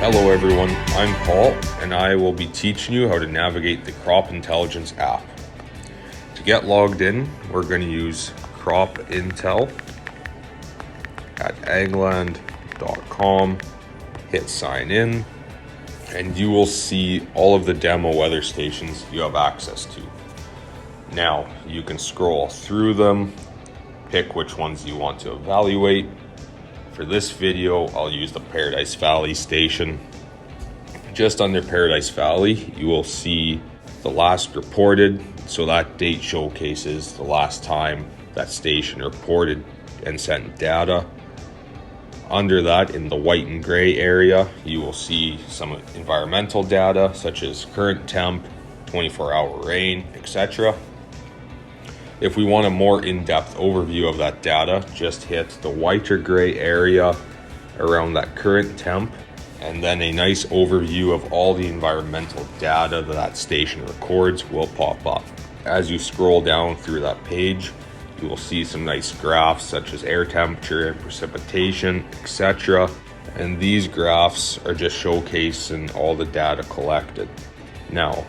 Hello everyone, I'm Paul and I will be teaching you how to navigate the Crop Intelligence app. To get logged in, we're going to use Crop Intel at agland.com, hit sign in, and you will see all of the demo weather stations you have access to. Now you can scroll through them, pick which ones you want to evaluate. For this video, I'll use the Paradise Valley station. Just under Paradise Valley, you will see the last reported, so that date showcases the last time that station reported and sent data. Under that, in the white and gray area, you will see some environmental data such as current temp, 24-hour rain, etc. If we want a more in-depth overview of that data, just hit the white or gray area around that current temp, and then a nice overview of all the environmental data that station records will pop up. As you scroll down through that page, you will see some nice graphs such as air temperature and precipitation, etc. And these graphs are just showcasing all the data collected. Now,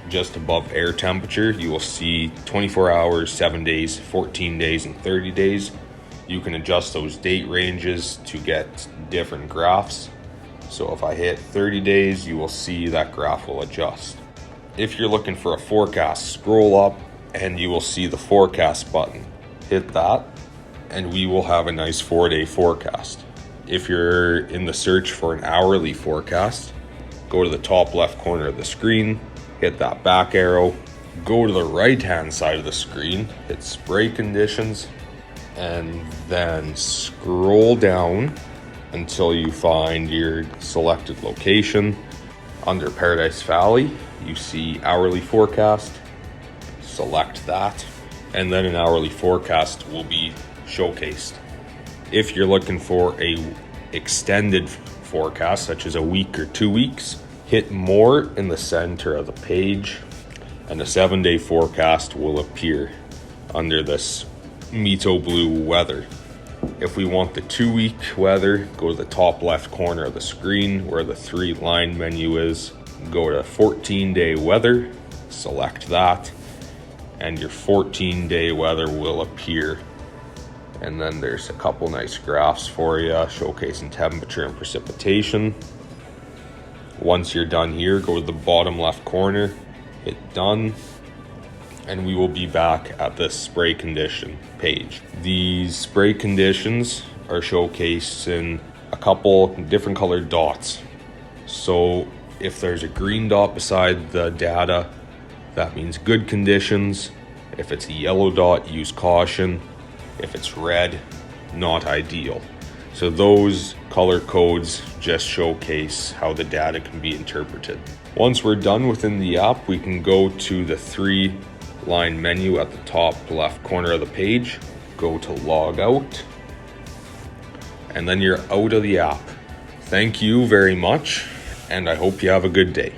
just above air temperature, you will see 24 hours, 7 days, 14 days, and 30 days. You can adjust those date ranges to get different graphs. So if I hit 30 days, you will see that graph will adjust. If you're looking for a forecast, scroll up and you will see the forecast button. Hit that and we will have a nice 4-day forecast. If you're in the search for an hourly forecast, go to the top left corner of the screen, hit that back arrow, go to the right hand side of the screen, hit spray conditions, and then scroll down until you find your selected location. Under Paradise Valley, you see hourly forecast, select that, and then an hourly forecast will be showcased. If you're looking for a extended forecast, such as a week or 2 weeks, hit more in the center of the page and a 7-day forecast will appear under this Mito Blue weather. If we want the 2-week weather, go to the top left corner of the screen where the 3-line menu is, go to 14-day weather, select that, and your 14-day weather will appear. And then there's a couple nice graphs for you showcasing temperature and precipitation. Once you're done here, go to the bottom left corner, hit done, and we will be back at this spray condition page. These spray conditions are showcased in a couple different colored dots. So if there's a green dot beside the data, that means good conditions. If it's a yellow dot, use caution. If it's red, not ideal. So those color codes just showcase how the data can be interpreted. Once we're done within the app, we can go to the 3-line menu at the top left corner of the page, go to log out, and then you're out of the app. Thank you very much, and I hope you have a good day.